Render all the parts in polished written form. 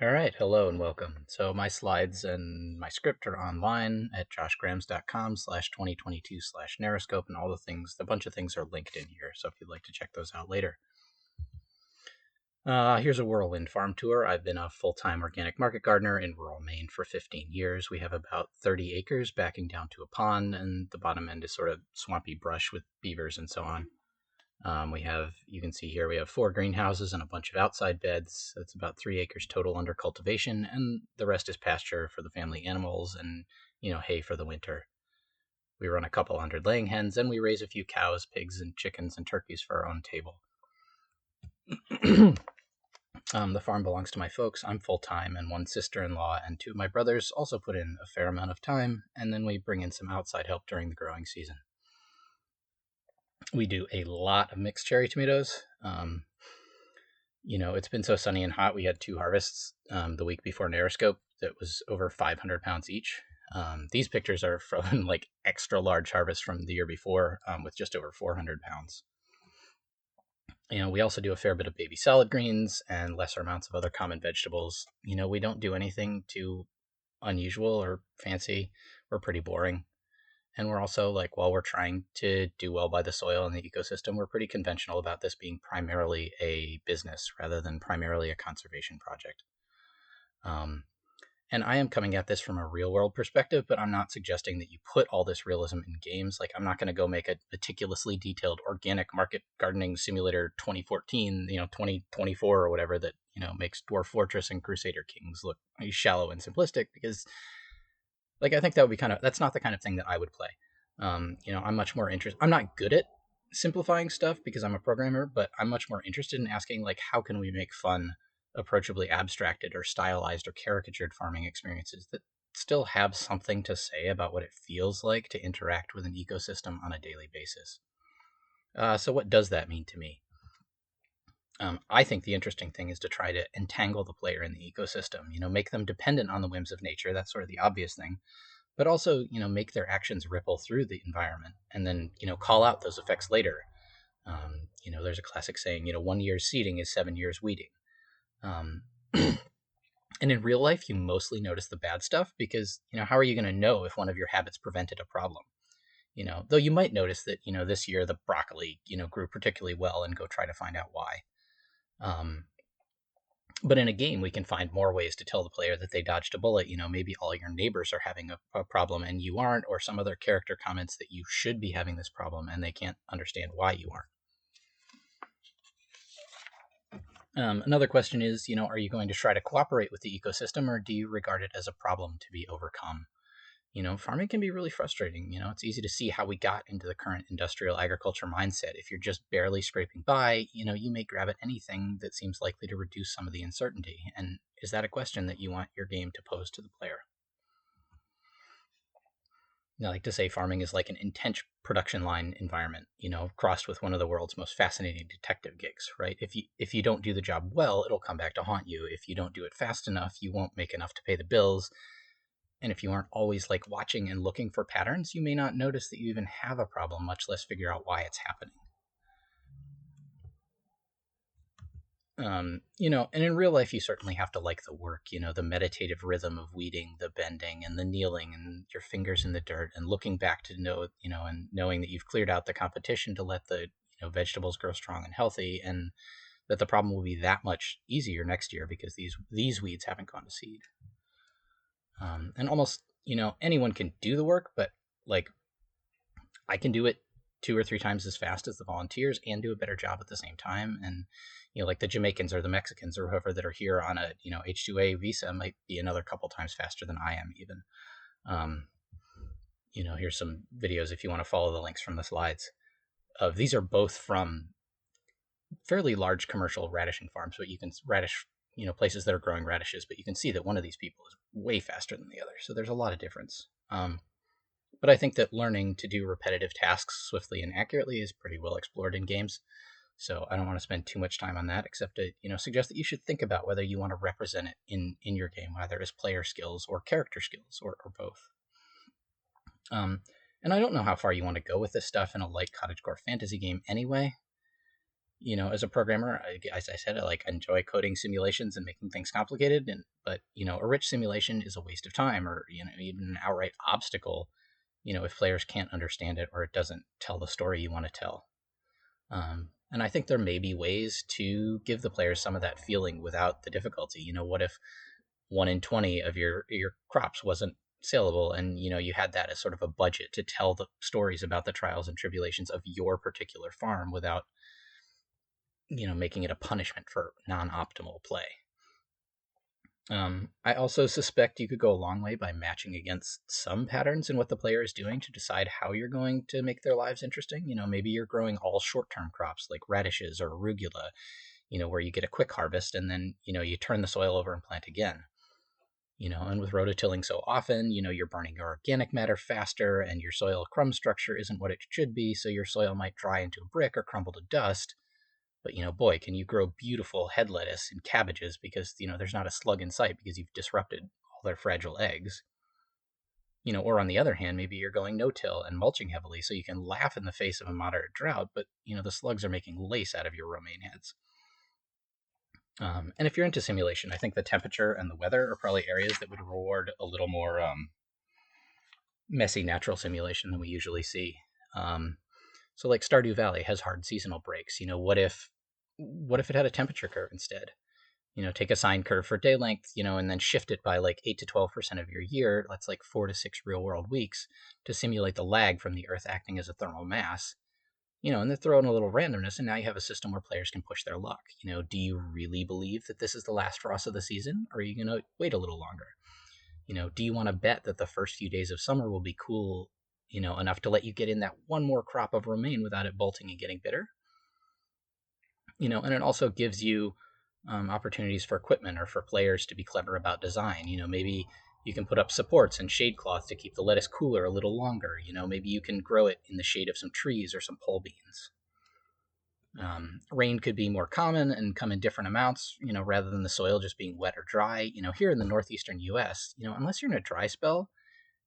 All right, hello and welcome. So my slides and my script are online at joshgrams.com/2022/NarraScope, and all a bunch of things are linked in here. So if you'd like to check those out later. Here's a whirlwind farm tour. I've been a full-time organic market gardener in rural Maine for 15 years. We have about 30 acres backing down to a pond, and the bottom end is sort of swampy brush with beavers and so on. You can see here, we have 4 greenhouses and a bunch of outside beds. That's about 3 acres total under cultivation, and the rest is pasture for the family animals and, hay for the winter. We run a couple hundred laying hens, and we raise a few cows, pigs, and chickens and turkeys for our own table. The farm belongs to my folks. I'm full-time, and one sister-in-law and 2 of my brothers also put in a fair amount of time, and then we bring in some outside help during the growing season. We do a lot of mixed cherry tomatoes. It's been so sunny and hot. We had 2 harvests the week before NarraScope that was over 500 pounds each. These pictures are from like extra large harvests from the year before with just over 400 pounds. We also do a fair bit of baby salad greens and lesser amounts of other common vegetables. We don't do anything too unusual or fancy. We're pretty boring. And we're also, like, while we're trying to do well by the soil and the ecosystem, we're pretty conventional about this being primarily a business rather than primarily a conservation project. And I am coming at this from a real world perspective, but I'm not suggesting that you put all this realism in games. Like, I'm not going to go make a meticulously detailed organic market gardening simulator 2014, 2024 or whatever that, makes Dwarf Fortress and Crusader Kings look shallow and simplistic, because like, I think that would be that's not the kind of thing that I would play. I'm much more interested. I'm not good at simplifying stuff because I'm a programmer, but I'm much more interested in asking, like, how can we make fun, approachably abstracted or stylized or caricatured farming experiences that still have something to say about what it feels like to interact with an ecosystem on a daily basis. So what does that mean to me? I think the interesting thing is to try to entangle the player in the ecosystem, make them dependent on the whims of nature. That's sort of the obvious thing, but also, make their actions ripple through the environment and then, call out those effects later. There's a classic saying, 1 year's seeding is 7 years weeding. Um, and in real life, you mostly notice the bad stuff because, how are you going to know if one of your habits prevented a problem? Though you might notice that, this year the broccoli, grew particularly well and go try to find out why. But in a game, we can find more ways to tell the player that they dodged a bullet. Maybe all your neighbors are having a problem and you aren't, or some other character comments that you should be having this problem and they can't understand why you aren't. Another question is, are you going to try to cooperate with the ecosystem, or do you regard it as a problem to be overcome? Farming can be really frustrating. It's easy to see how we got into the current industrial agriculture mindset. If you're just barely scraping by, you may grab at anything that seems likely to reduce some of the uncertainty. And is that a question that you want your game to pose to the player? I like to say farming is like an intense production line environment, crossed with one of the world's most fascinating detective gigs, right? If you don't do the job well, it'll come back to haunt you. If you don't do it fast enough, you won't make enough to pay the bills. And if you aren't always like watching and looking for patterns, you may not notice that you even have a problem, much less figure out why it's happening. And in real life, you certainly have to like the work, the meditative rhythm of weeding, the bending and the kneeling and your fingers in the dirt and looking back to know, and knowing that you've cleared out the competition to let the, vegetables grow strong and healthy, and that the problem will be that much easier next year because these weeds haven't gone to seed. And almost, anyone can do the work, but like I can do it 2 or 3 times as fast as the volunteers and do a better job at the same time. And, like the Jamaicans or the Mexicans or whoever that are here on a, H-2A visa might be another couple times faster than I am even. Here's some videos if you want to follow the links from the slides. These are both from fairly large commercial radishing farms, but you can radish, places that are growing radishes, but you can see that one of these people is way faster than the other. So there's a lot of difference. But I think that learning to do repetitive tasks swiftly and accurately is pretty well explored in games. So I don't want to spend too much time on that, except to, suggest that you should think about whether you want to represent it in your game, either as player skills or character skills or both. And I don't know how far you want to go with this stuff in a light cottagecore fantasy game anyway. As a programmer, as I said, I like enjoy coding simulations and making things complicated. But a rich simulation is a waste of time, or even an outright obstacle. If players can't understand it or it doesn't tell the story you want to tell. And I think there may be ways to give the players some of that feeling without the difficulty. What if 1 in 20 of your crops wasn't saleable, and you had that as sort of a budget to tell the stories about the trials and tribulations of your particular farm without making it a punishment for non-optimal play. I also suspect you could go a long way by matching against some patterns in what the player is doing to decide how you're going to make their lives interesting. Maybe you're growing all short-term crops like radishes or arugula, where you get a quick harvest and then, you turn the soil over and plant again. And with rototilling so often, you're burning your organic matter faster and your soil crumb structure isn't what it should be, so your soil might dry into a brick or crumble to dust. But boy, can you grow beautiful head lettuce and cabbages because there's not a slug in sight because you've disrupted all their fragile eggs. Or on the other hand, maybe you're going no-till and mulching heavily so you can laugh in the face of a moderate drought, but the slugs are making lace out of your romaine heads. And if you're into simulation, I think the temperature and the weather are probably areas that would reward a little more messy natural simulation than we usually see. So like Stardew Valley has hard seasonal breaks. What if it had a temperature curve instead? Take a sine curve for day length, and then shift it by like 8 to 12% of your year. That's like 4 to 6 real world weeks to simulate the lag from the Earth acting as a thermal mass. And then throw in a little randomness, and now you have a system where players can push their luck. Do you really believe that this is the last frost of the season, or are you going to wait a little longer? Do you want to bet that the first few days of summer will be cool, enough to let you get in that one more crop of romaine without it bolting and getting bitter? And it also gives you opportunities for equipment or for players to be clever about design. Maybe you can put up supports and shade cloth to keep the lettuce cooler a little longer. Maybe you can grow it in the shade of some trees or some pole beans. Rain could be more common and come in different amounts, rather than the soil just being wet or dry. Here in the northeastern U.S., unless you're in a dry spell,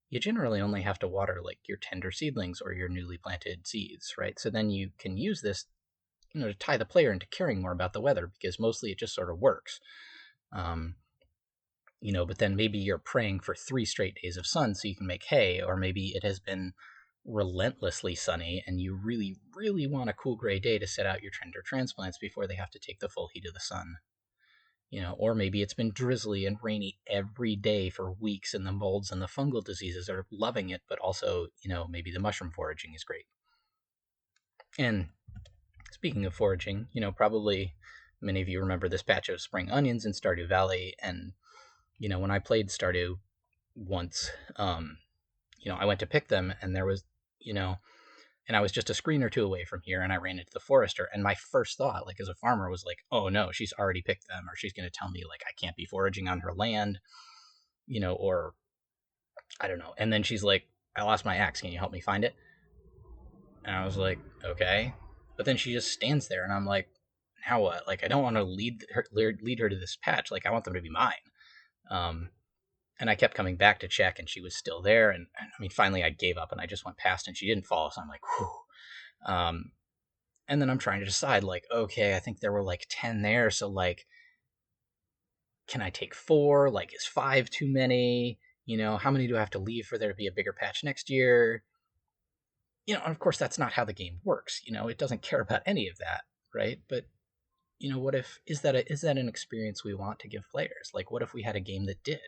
you generally only have to water like your tender seedlings or your newly planted seeds, right? So then you can use this, to tie the player into caring more about the weather because mostly it just sort of works. But then maybe you're praying for 3 straight days of sun so you can make hay, or maybe it has been relentlessly sunny and you really, really want a cool gray day to set out your tender transplants before they have to take the full heat of the sun. Or maybe it's been drizzly and rainy every day for weeks and the molds and the fungal diseases are loving it, but also, maybe the mushroom foraging is great. And speaking of foraging, probably many of you remember this patch of spring onions in Stardew Valley. And, when I played Stardew once, I went to pick them and there was, and I was just a screen or two away from here and I ran into the forester. And my first thought, like as a farmer, was like, oh no, she's already picked them, or she's going to tell me like I can't be foraging on her land, or I don't know. And then she's like, I lost my axe. Can you help me find it? And I was like, okay. But then she just stands there, and I'm like, now what? Like, I don't want to lead her to this patch. Like, I want them to be mine. Um, and I kept coming back to check, and she was still there. And I mean, finally, I gave up, and I just went past, and she didn't follow. So I'm like, whew. And then I'm trying to decide, like, okay, I think there were like 10 there. So like, can I take 4? Like, is 5 too many? How many do I have to leave for there to be a bigger patch next year? And of course that's not how the game works. It doesn't care about any of that, right? But what if is that an experience we want to give players? Like, what if we had a game that did?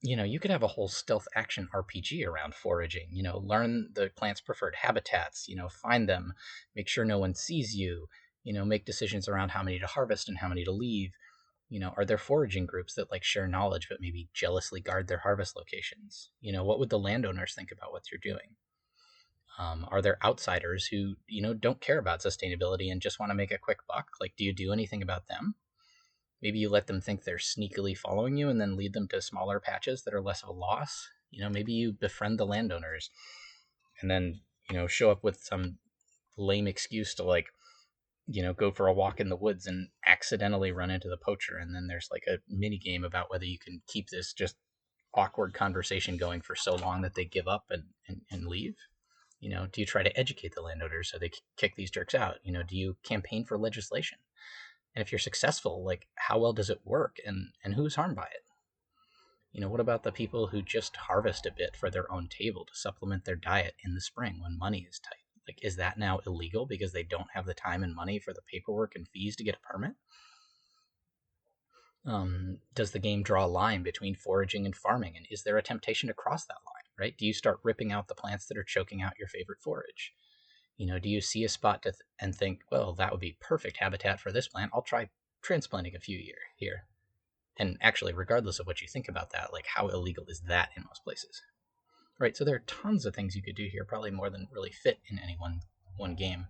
You could have a whole stealth action RPG around foraging. Learn the plant's preferred habitats. Find them, make sure no one sees you. Make decisions around how many to harvest and how many to leave. Are there foraging groups that like share knowledge but maybe jealously guard their harvest locations? What would the landowners think about what you're doing? Are there outsiders who don't care about sustainability and just want to make a quick buck? Like, do you do anything about them? Maybe you let them think they're sneakily following you and then lead them to smaller patches that are less of a loss. Maybe you befriend the landowners and then show up with some lame excuse to like go for a walk in the woods and accidentally run into the poacher. And then there's like a mini game about whether you can keep this just awkward conversation going for so long that they give up and leave. Do you try to educate the landowners so they kick these jerks out? Do you campaign for legislation? And if you're successful, like, how well does it work, and who's harmed by it? What about the people who just harvest a bit for their own table to supplement their diet in the spring when money is tight? Like, is that now illegal because they don't have the time and money for the paperwork and fees to get a permit? Does the game draw a line between foraging and farming, and is there a temptation to cross that line, right? Do you start ripping out the plants that are choking out your favorite forage? Do you see a spot and think, well, that would be perfect habitat for this plant. I'll try transplanting a few here. And actually, regardless of what you think about that, like, how illegal is that in most places? Right, so there are tons of things you could do here, probably more than really fit in any one game.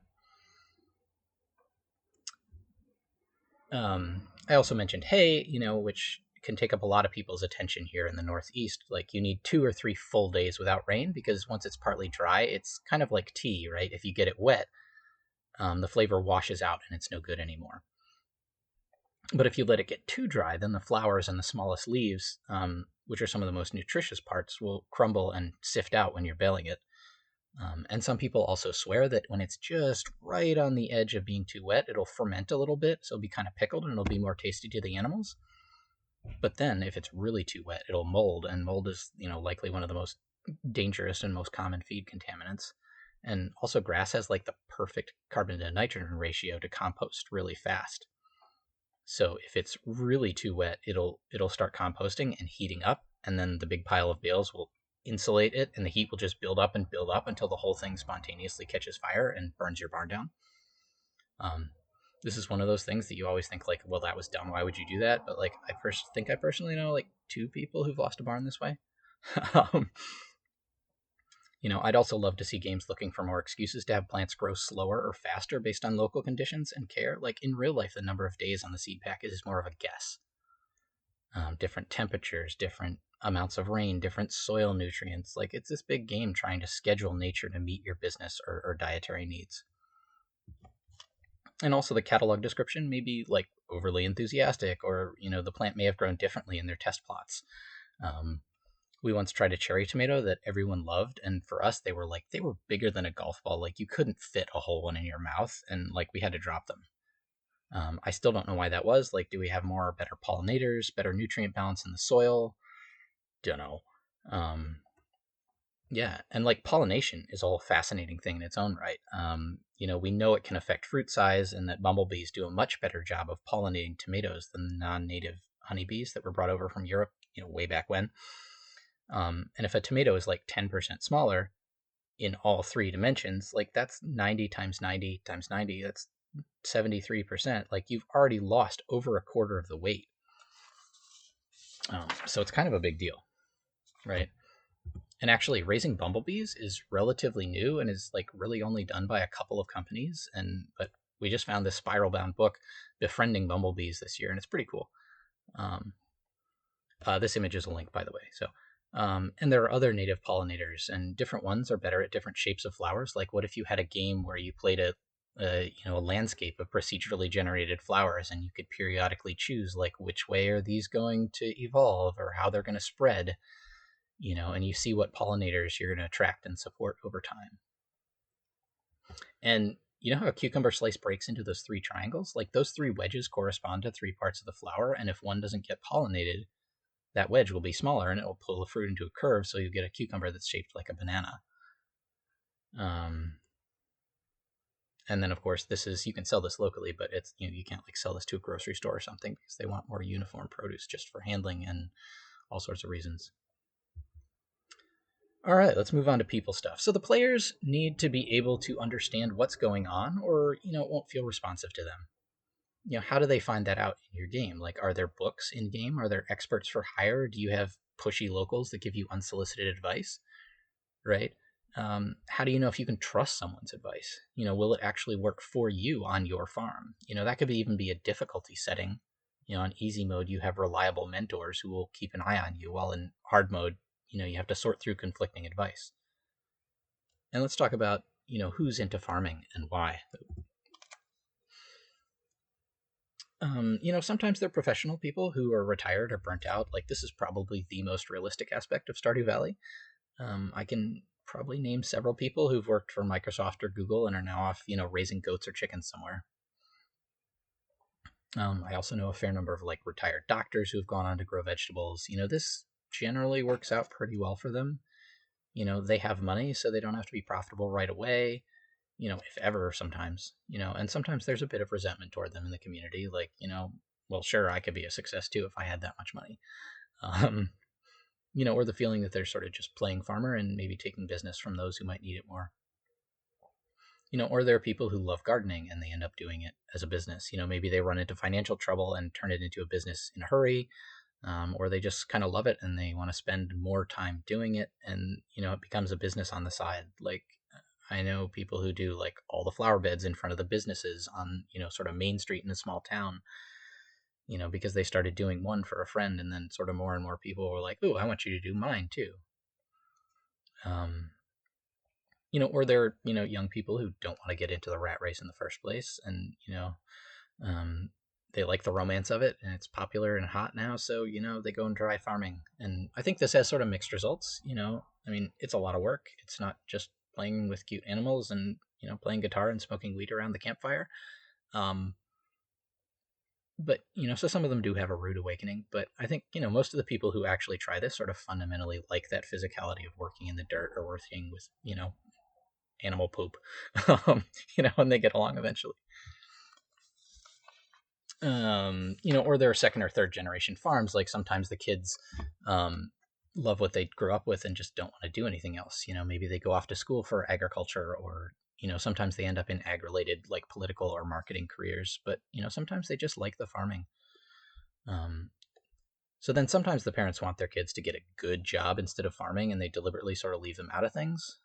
I also mentioned hay, which can take up a lot of people's attention here in the Northeast. Like, you need 2 or 3 full days without rain, because once it's partly dry, it's kind of like tea, right? If you get it wet, the flavor washes out and it's no good anymore. But if you let it get too dry, then the flowers and the smallest leaves, which are some of the most nutritious parts, will crumble and sift out when you're baling it. And some people also swear that when it's just right on the edge of being too wet, it'll ferment a little bit, so it'll be kind of pickled and it'll be more tasty to the animals. But then if it's really too wet, it'll mold, and mold is, likely one of the most dangerous and most common feed contaminants. And also, grass has like the perfect carbon to nitrogen ratio to compost really fast. So if it's really too wet, it'll start composting and heating up, and then the big pile of bales will insulate it, and the heat will just build up and build up until the whole thing spontaneously catches fire and burns your barn down. This is one of those things that you always think, like, well, that was dumb. Why would you do that? But like, I personally know like 2 people who've lost a barn this way. I'd also love to see games looking for more excuses to have plants grow slower or faster based on local conditions and care. Like, in real life, the number of days on the seed packet is more of a guess. Different temperatures, different amounts of rain, different soil nutrients. Like, it's this big game trying to schedule nature to meet your business or dietary needs. And also, the catalog description may be like overly enthusiastic, or the plant may have grown differently in their test plots. We once tried a cherry tomato that everyone loved, and for us, they were bigger than a golf ball. Like, you couldn't fit a whole one in your mouth, and like, we had to drop them. I still don't know why that was. Like, do we have more better pollinators, better nutrient balance in the soil? Don't know. Yeah, and like, pollination is a whole fascinating thing in its own right. We know it can affect fruit size, and that bumblebees do a much better job of pollinating tomatoes than non-native honeybees that were brought over from Europe, way back when. And if a tomato is like 10% smaller in all 3 dimensions, like, that's 90 times 90 times 90, that's 73%. Like, you've already lost over a quarter of the weight. So it's kind of a big deal, right? And actually, raising bumblebees is relatively new and is like really only done by a couple of companies. But we just found this spiral-bound book, Befriending Bumblebees, this year, and it's pretty cool. This image is a link, by the way. So, and there are other native pollinators, and different ones are better at different shapes of flowers. Like, what if you had a game where you played a landscape of procedurally generated flowers, and you could periodically choose, like, which way are these going to evolve or how they're going to spread, and you see what pollinators you're going to attract and support over time. And you know how a cucumber slice breaks into those 3 triangles? Like, those 3 wedges correspond to 3 parts of the flower, and if one doesn't get pollinated, that wedge will be smaller and it will pull the fruit into a curve, so you get a cucumber that's shaped like a banana. And then, of course, you can sell this locally, but it's, you can't like sell this to a grocery store or something, because they want more uniform produce just for handling and all sorts of reasons. All right, let's move on to people stuff. So the players need to be able to understand what's going on, or, it won't feel responsive to them. How do they find that out in your game? Like, are there books in game? Are there experts for hire? Do you have pushy locals that give you unsolicited advice? Right? How do you know if you can trust someone's advice? Will it actually work for you on your farm? That could even be a difficulty setting. On easy mode, you have reliable mentors who will keep an eye on you, while in hard mode, you have to sort through conflicting advice. And let's talk about, who's into farming and why. Sometimes they're professional people who are retired or burnt out. Like, this is probably the most realistic aspect of Stardew Valley. I can probably name several people who've worked for Microsoft or Google and are now off, raising goats or chickens somewhere. I also know a fair number of like retired doctors who've gone on to grow vegetables. This generally works out pretty well for them. They have money, so they don't have to be profitable right away, if ever sometimes, and sometimes there's a bit of resentment toward them in the community. Like, well, sure, I could be a success too if I had that much money. Or the feeling that they're sort of just playing farmer and maybe taking business from those who might need it more. Or there are people who love gardening and they end up doing it as a business. Maybe they run into financial trouble and turn it into a business in a hurry, or they just kind of love it and they want to spend more time doing it, and it becomes a business on the side. Like, I know people who do like all the flower beds in front of the businesses on sort of Main Street in a small town, because they started doing one for a friend, and then sort of more and more people were like, "Ooh, I want you to do mine too." Or they're young people who don't want to get into the rat race in the first place, and um, they like the romance of it, and it's popular and hot now, so they go and try farming. And I think this has sort of mixed results. I mean, it's a lot of work. It's not just playing with cute animals and playing guitar and smoking weed around the campfire. But so some of them do have a rude awakening, but I think most of the people who actually try this sort of fundamentally like that physicality of working in the dirt or working with animal poop, and they get along eventually. Or they're second or third generation farms. Like sometimes the kids love what they grew up with and just don't want to do anything else. Maybe they go off to school for agriculture, or sometimes they end up in ag related like political or marketing careers, but sometimes they just like the farming. So then sometimes the parents want their kids to get a good job instead of farming, and they deliberately sort of leave them out of things.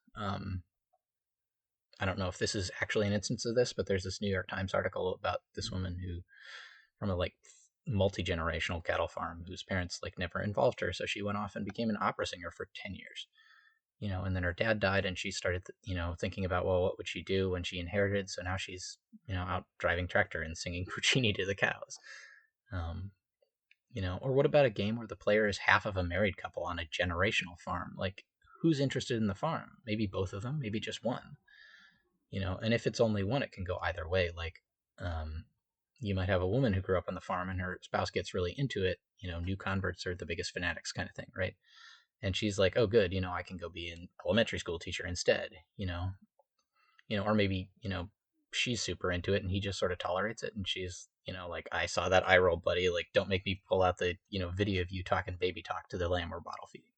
I don't know if this is actually an instance of this, but there's this New York Times article about this woman who, from a like multi-generational cattle farm, whose parents like never involved her, so she went off and became an opera singer for 10 years. And then her dad died, and she started thinking about, well, what would she do when she inherited? So now she's out driving tractor and singing Puccini to the cows. Or what about a game where the player is half of a married couple on a generational farm? Like, who's interested in the farm? Maybe both of them, maybe just one. And if it's only one, it can go either way. Like, you might have a woman who grew up on the farm and her spouse gets really into it. New converts are the biggest fanatics kind of thing, right? And she's like, oh, good, I can go be an elementary school teacher instead, or maybe, she's super into it and he just sort of tolerates it. And she's, like, I saw that eye roll, buddy. Like, don't make me pull out the, video of you talking baby talk to the lamb or bottle feeding.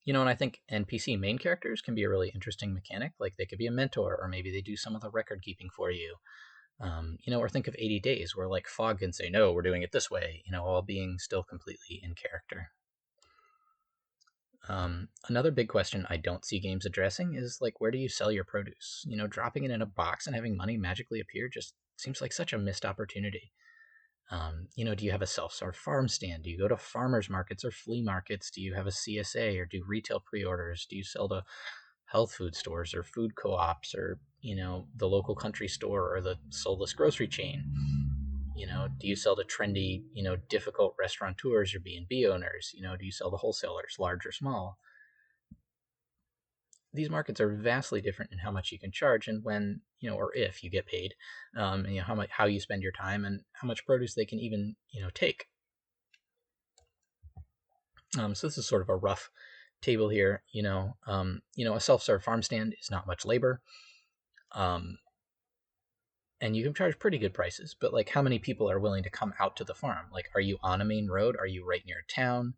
And I think NPC main characters can be a really interesting mechanic. Like, they could be a mentor, or maybe they do some of the record keeping for you. Or think of 80 Days, where like Fogg can say, no, we're doing it this way, while being still completely in character. Another big question I don't see games addressing is like, where do you sell your produce? Dropping it in a box and having money magically appear just seems like such a missed opportunity. Do you have a self-serve farm stand? Do you go to farmers markets or flea markets? Do you have a CSA, or do retail pre-orders? Do you sell to health food stores or food co-ops, or the local country store or the soulless grocery chain? Do you sell to trendy, difficult restaurateurs or B&B owners? Do you sell to wholesalers, large or small? These markets are vastly different in how much you can charge and when, or if you get paid, and how you spend your time and how much produce they can even, take. So this is sort of a rough table here. A self-serve farm stand is not much labor. And you can charge pretty good prices, but like, how many people are willing to come out to the farm? Like, are you on a main road? Are you right near a town?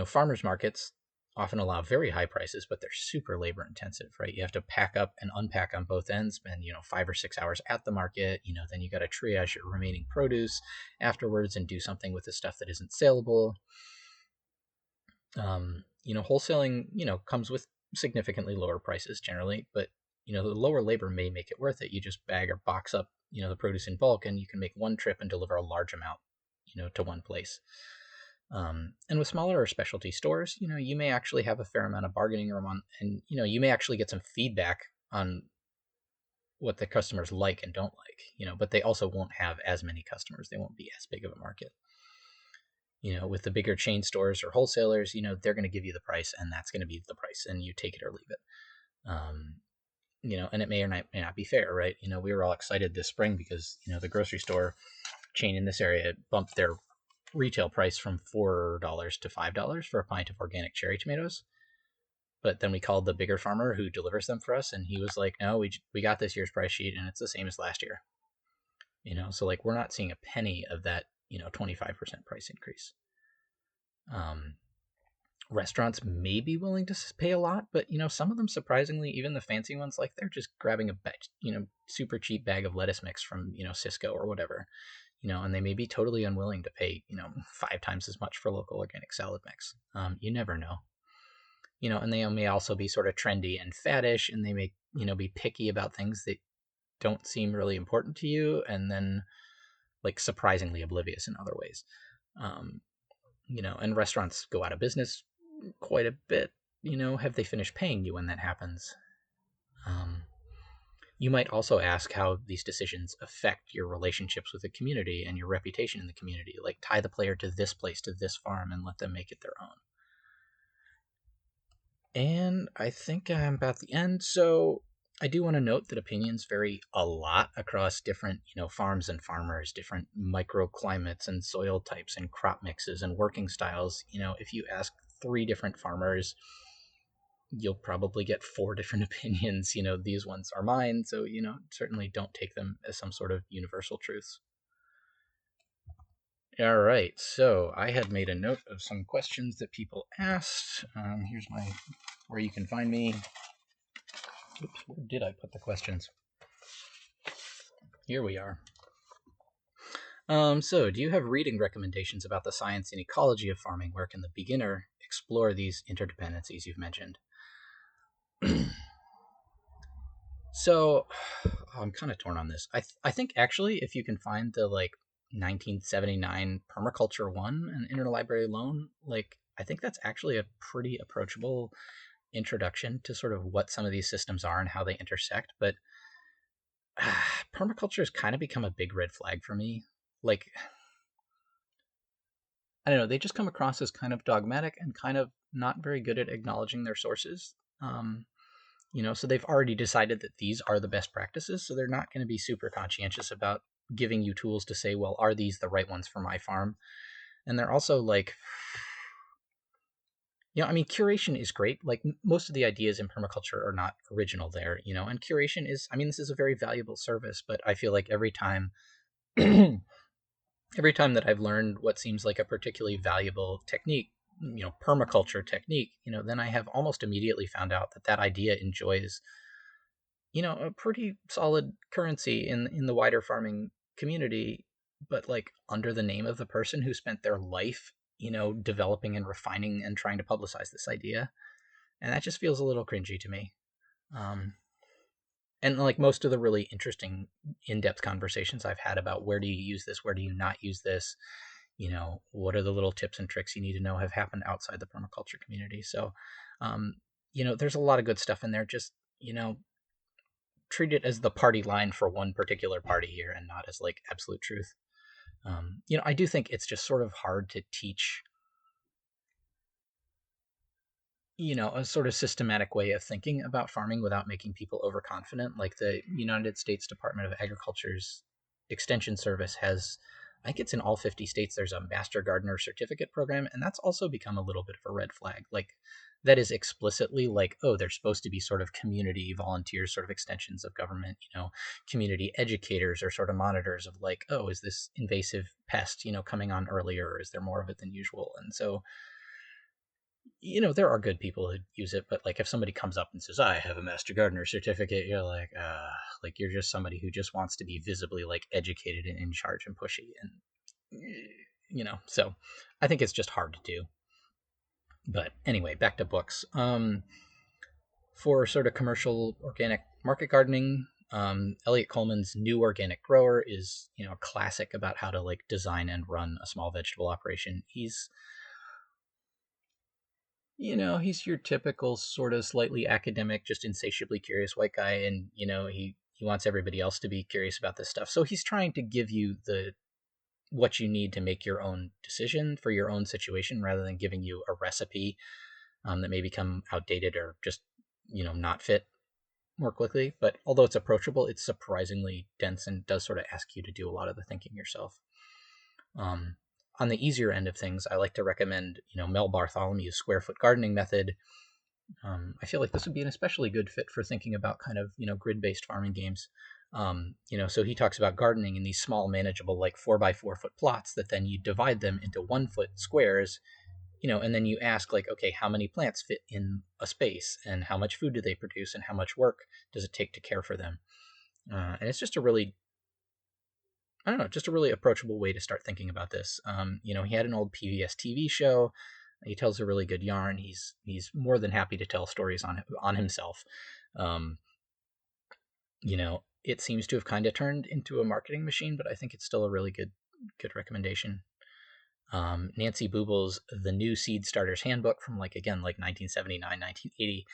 Farmers markets often allow very high prices, but they're super labor intensive, right? You have to pack up and unpack on both ends, spend 5 or 6 hours at the market. Then you got to triage your remaining produce afterwards and do something with the stuff that isn't saleable. Wholesaling comes with significantly lower prices generally, but the lower labor may make it worth it. You just bag or box up the produce in bulk, and you can make one trip and deliver a large amount to one place. And with smaller or specialty stores, you may actually have a fair amount of bargaining room on, and you may actually get some feedback on what the customers like and don't like, but they also won't have as many customers. They won't be as big of a market. With the bigger chain stores or wholesalers, they're going to give you the price, and that's going to be the price, and you take it or leave it. And it may or may not be fair, right? We were all excited this spring because the grocery store chain in this area bumped their retail price from $4 to $5 for a pint of organic cherry tomatoes. But then we called the bigger farmer who delivers them for us, and he was like, "No, we got this year's price sheet, and it's the same as last year." So like we're not seeing a penny of that 25% price increase. Um, Restaurants may be willing to pay a lot, but some of them, surprisingly, even the fancy ones, like they're just grabbing a super cheap bag of lettuce mix from Cisco or whatever, and they may be totally unwilling to pay 5 times as much for local organic salad mix. You never know. And they may also be sort of trendy and faddish, and they may be picky about things that don't seem really important to you, and then like surprisingly oblivious in other ways. And restaurants go out of business quite a bit. Have they finished paying you when that happens? You might also ask how these decisions affect your relationships with the community and your reputation in the community. Like tie the player to this place, to this farm, and let them make it their own. And I think I'm about the end. So I do want to note that opinions vary a lot across different, farms and farmers, different microclimates and soil types and crop mixes and working styles. If you ask 3 different farmers, you'll probably get 4 different opinions. These ones are mine. So, certainly don't take them as some sort of universal truths. All right. So I had made a note of some questions that people asked. Here's where you can find me. Oops, where did I put the questions? Here we are. So, do you have reading recommendations about the science and ecology of farming? Where can the beginner explore these interdependencies you've mentioned? So, I'm kind of torn on this. I think actually, if you can find the 1979 Permaculture 1 and Interlibrary Loan, I think that's actually a pretty approachable introduction to sort of what some of these systems are and how they intersect. But permaculture has kind of become a big red flag for me. I don't know, they just come across as kind of dogmatic and kind of not very good at acknowledging their sources. So they've already decided that these are the best practices, so they're not going to be super conscientious about giving you tools to say, well, are these the right ones for my farm? And they're also curation is great. Most of the ideas in permaculture are not original there, and curation is, this is a very valuable service, but I feel like every time that I've learned what seems like a particularly valuable technique, permaculture technique, then I have almost immediately found out that idea enjoys, a pretty solid currency in the wider farming community, but under the name of the person who spent their life, developing and refining and trying to publicize this idea. And that just feels a little cringy to me. And most of the really interesting in-depth conversations I've had about where do you use this, where do you not use this, what are the little tips and tricks you need to know, have happened outside the permaculture community. So, there's a lot of good stuff in there. Just, treat it as the party line for one particular party here and not as absolute truth. I do think it's just sort of hard to teach a sort of systematic way of thinking about farming without making people overconfident. Like the United States Department of Agriculture's Extension Service has, I think it's in all 50 states, there's a Master Gardener Certificate program, and that's also become a little bit of a red flag. That is explicitly oh, they're supposed to be sort of community volunteers, sort of extensions of government, community educators or sort of monitors of oh, is this invasive pest, coming on earlier, or is there more of it than usual? And so, there are good people who use it, but if somebody comes up and says, I have a Master Gardener certificate, you're you're just somebody who just wants to be visibly educated and in charge and pushy. And, so I think it's just hard to do. But anyway, back to books. For sort of commercial organic market gardening, Elliot Coleman's New Organic Grower is, a classic about how to design and run a small vegetable operation. He's your typical sort of slightly academic, just insatiably curious white guy. And, he wants everybody else to be curious about this stuff. So he's trying to give you the what you need to make your own decision for your own situation rather than giving you a recipe that may become outdated or just, not fit more quickly. But although it's approachable, it's surprisingly dense and does sort of ask you to do a lot of the thinking yourself. Um, on the easier end of things, I like to recommend, Mel Bartholomew's square foot gardening method. I feel like this would be an especially good fit for thinking about kind of, grid-based farming games. So he talks about gardening in these small, manageable, like 4 by 4 foot plots that then you divide them into 1 foot squares, and then you ask like, okay, how many plants fit in a space and how much food do they produce and how much work does it take to care for them? And it's just a really, I don't know, just a really approachable way to start thinking about this. He had an old PBS TV show. He tells a really good yarn. He's more than happy to tell stories on himself. Um, it seems to have kind of turned into a marketing machine, but I think it's still a really good recommendation. Nancy Booble's The New Seed Starter's Handbook from like 1979, 1980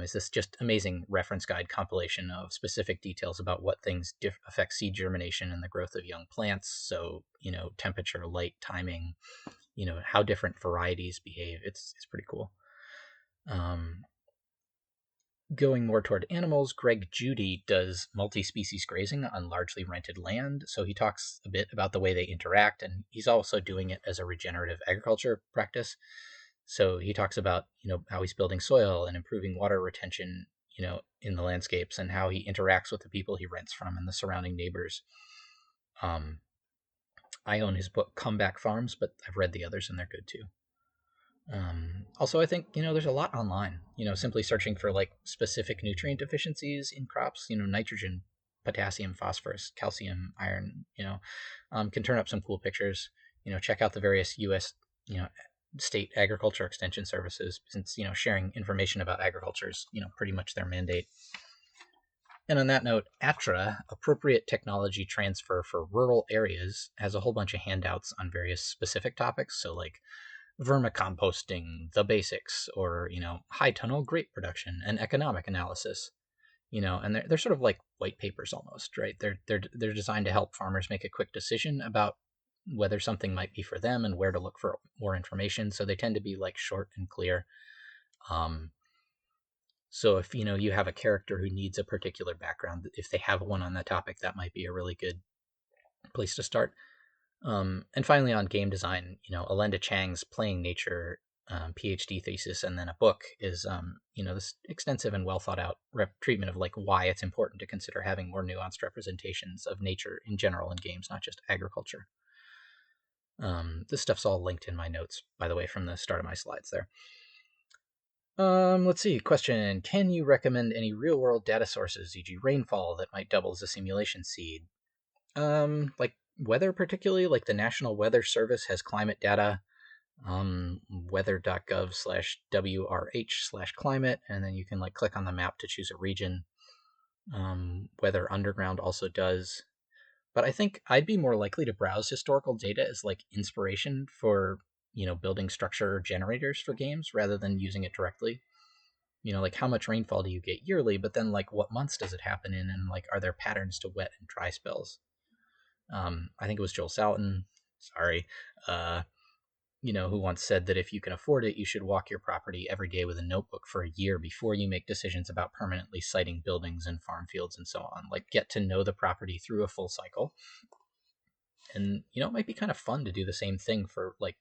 is this just amazing reference guide compilation of specific details about what things affect seed germination and the growth of young plants. So, temperature, light, timing, how different varieties behave. It's pretty cool. Going more toward animals, Greg Judy does multi-species grazing on largely rented land. So he talks a bit about the way they interact, and he's also doing it as a regenerative agriculture practice. So he talks about, how he's building soil and improving water retention, in the landscapes, and how he interacts with the people he rents from and the surrounding neighbors. I own his book Comeback Farms, but I've read the others and they're good too. Also, I think, there's a lot online, simply searching for like specific nutrient deficiencies in crops, nitrogen, potassium, phosphorus, calcium, iron, can turn up some cool pictures. Check out the various U.S., state agriculture extension services, since, sharing information about agriculture is, pretty much their mandate. And on that note, ATTRA, Appropriate Technology Transfer for Rural Areas, has a whole bunch of handouts on various specific topics. So like vermicomposting, the basics, or, high tunnel grape production and economic analysis. And they're sort of like white papers almost, right? They're designed to help farmers make a quick decision about whether something might be for them and where to look for more information. So they tend to be like short and clear. So if, you have a character who needs a particular background, if they have one on that topic, that might be a really good place to start. And finally, on game design, Alenda Chang's Playing Nature PhD thesis and then a book is, this extensive and well thought out treatment of like why it's important to consider having more nuanced representations of nature in general in games, not just agriculture. This stuff's all linked in my notes, by the way, from the start of my slides there. Let's see. Question: can you recommend any real-world data sources, e.g., rainfall, that might double as a simulation seed? Like weather, particularly, like the National Weather Service has climate data, weather.gov/WRH/climate, and then you can like click on the map to choose a region. Weather Underground also does. But I think I'd be more likely to browse historical data as like inspiration for, building structure generators for games rather than using it directly. Like how much rainfall do you get yearly, but then like what months does it happen in, and like are there patterns to wet and dry spells? I think it was Joel Salatin, sorry, who once said that if you can afford it, you should walk your property every day with a notebook for a year before you make decisions about permanently siting buildings and farm fields and so on. Like get to know the property through a full cycle. And, it might be kind of fun to do the same thing for like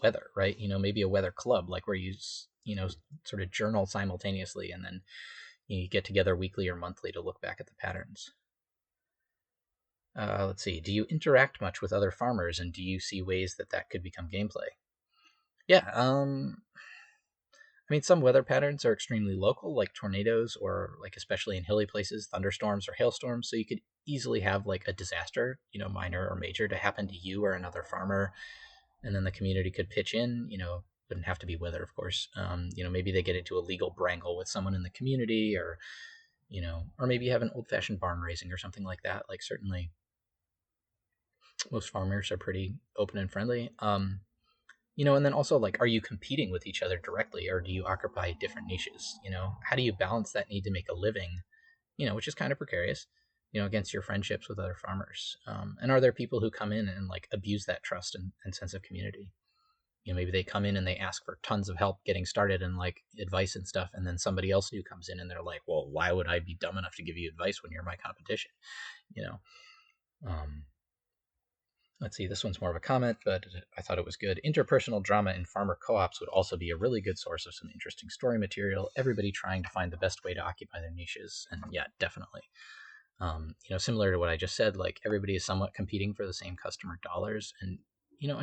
weather, right? Maybe a weather club, like where you, sort of journal simultaneously and then you get together weekly or monthly to look back at the patterns. Let's see. Do you interact much with other farmers, and do you see ways that could become gameplay? Yeah. I mean, some weather patterns are extremely local, like tornadoes, or like especially in hilly places, thunderstorms or hailstorms. So you could easily have like a disaster, minor or major, to happen to you or another farmer, and then the community could pitch in. Wouldn't have to be weather, of course. Maybe they get into a legal wrangle with someone in the community, or maybe you have an old-fashioned barn raising or something like that. Like certainly most farmers are pretty open and friendly. And then also like, are you competing with each other directly, or do you occupy different niches? How do you balance that need to make a living, which is kind of precarious, against your friendships with other farmers? And are there people who come in and like abuse that trust and sense of community? Maybe they come in and they ask for tons of help getting started and like advice and stuff, and then somebody else new comes in and they're like, well, why would I be dumb enough to give you advice when you're my competition? you know um, let's see, this one's more of a comment, but I thought it was good. Interpersonal drama in farmer co-ops would also be a really good source of some interesting story material, everybody trying to find the best way to occupy their niches. And yeah, definitely. Similar to what I just said, like everybody is somewhat competing for the same customer dollars, and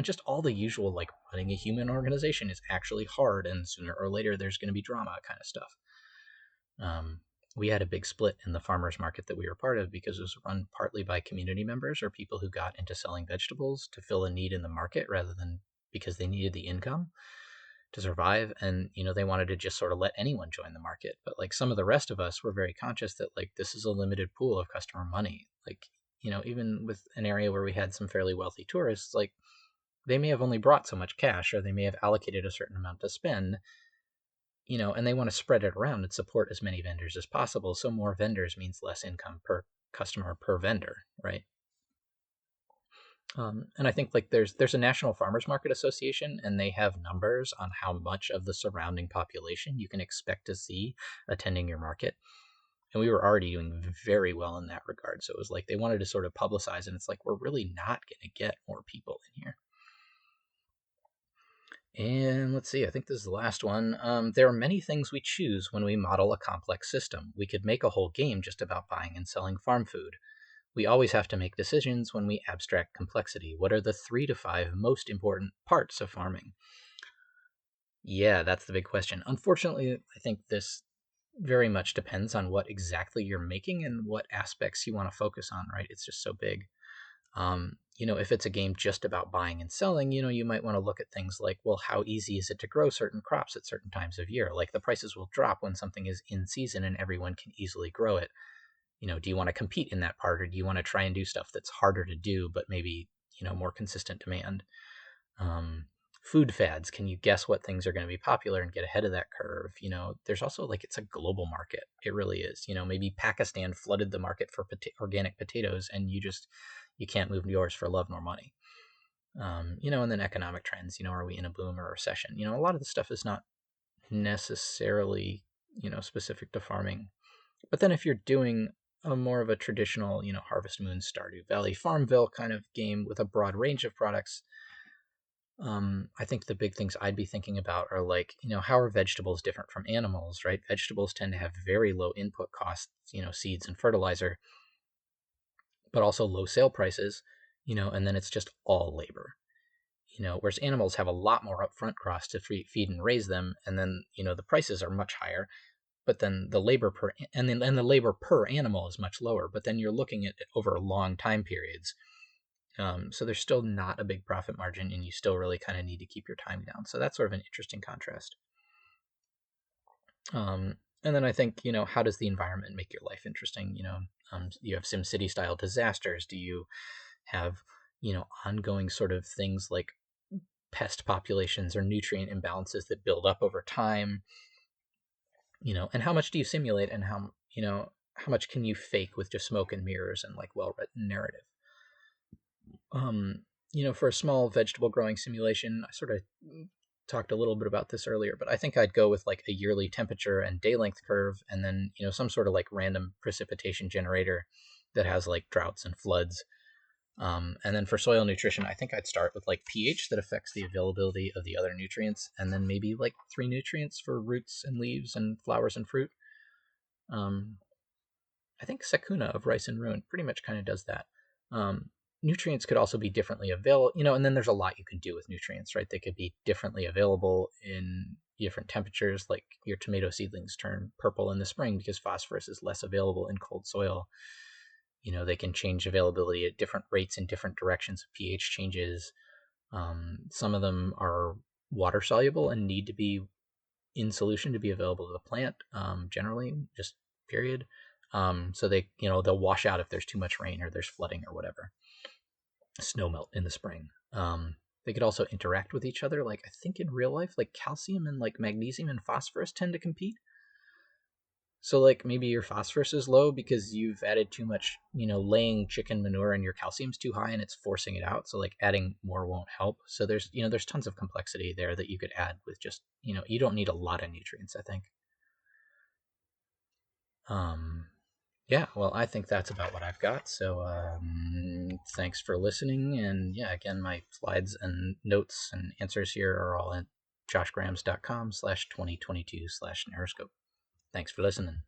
just all the usual, like running a human organization is actually hard, and sooner or later there's going to be drama kind of stuff. We had a big split in the farmers market that we were part of because it was run partly by community members or people who got into selling vegetables to fill a need in the market rather than because they needed the income to survive. And they wanted to just sort of let anyone join the market, but like some of the rest of us were very conscious that like this is a limited pool of customer money. Like even with an area where we had some fairly wealthy tourists, like they may have only brought so much cash, or they may have allocated a certain amount to spend, and they want to spread it around and support as many vendors as possible. So more vendors means less income per customer per vendor, right? And I think like there's a National Farmers Market Association, and they have numbers on how much of the surrounding population you can expect to see attending your market. And we were already doing very well in that regard. So it was like they wanted to sort of publicize, and it's like we're really not going to get more people in here. And let's see, I think this is the last one. There are many things we choose when we model a complex system. We could make a whole game just about buying and selling farm food. We always have to make decisions when we abstract complexity. What are the 3 to 5 most important parts of farming? Yeah, that's the big question. Unfortunately, I think this very much depends on what exactly you're making and what aspects you want to focus on, right? It's just so big. If it's a game just about buying and selling, you might want to look at things like, well, how easy is it to grow certain crops at certain times of year? Like the prices will drop when something is in season and everyone can easily grow it. Do you want to compete in that part, or do you want to try and do stuff that's harder to do, but maybe, more consistent demand? Food fads, can you guess what things are going to be popular and get ahead of that curve? There's also like, it's a global market. It really is. Maybe Pakistan flooded the market for organic potatoes, and you can't move yours for love nor money. And then economic trends, are we in a boom or a recession? A lot of the stuff is not necessarily, specific to farming. But then if you're doing a more of a traditional, Harvest Moon, Stardew Valley, Farmville kind of game with a broad range of products, I think the big things I'd be thinking about are like, how are vegetables different from animals, right? Vegetables tend to have very low input costs, seeds and fertilizer, but also low sale prices, and then it's just all labor. Whereas animals have a lot more upfront costs to feed and raise them, and then, the prices are much higher, but then the labor the labor per animal is much lower, but then you're looking at it over long time periods. So there's still not a big profit margin, and you still really kind of need to keep your time down. So that's sort of an interesting contrast. And then I think, how does the environment make your life interesting? You have SimCity style disasters. Do you have, ongoing sort of things like pest populations or nutrient imbalances that build up over time? And how much do you simulate, and how much can you fake with just smoke and mirrors and like well-written narrative? For a small vegetable growing simulation, I sort of talked a little bit about this earlier, but I think I'd go with like a yearly temperature and day length curve, and then, some sort of like random precipitation generator that has like droughts and floods. And then for soil nutrition, I think I'd start with like pH that affects the availability of the other nutrients, and then maybe like 3 nutrients for roots and leaves and flowers and fruit. I think Sakuna of Rice and Ruin pretty much kind of does that. Nutrients could also be differently available, and then there's a lot you can do with nutrients, right? They could be differently available in different temperatures, like your tomato seedlings turn purple in the spring because phosphorus is less available in cold soil. They can change availability at different rates in different directions of pH changes. Some of them are water soluble and need to be in solution to be available to the plant, generally, just period. So they'll wash out if there's too much rain or there's flooding or whatever. Snow melt in the spring. They could also interact with each other. Like I think in real life, like calcium and like magnesium and phosphorus tend to compete. So like maybe your phosphorus is low because you've added too much, laying chicken manure and your calcium's too high and it's forcing it out. So like adding more won't help. So there's tons of complexity there that you could add with just, you don't need a lot of nutrients, I think. Yeah, well, I think that's about what I've got. So thanks for listening. And yeah, again, my slides and notes and answers here are all at joshgrams.com/2022/NarraScope. Thanks for listening.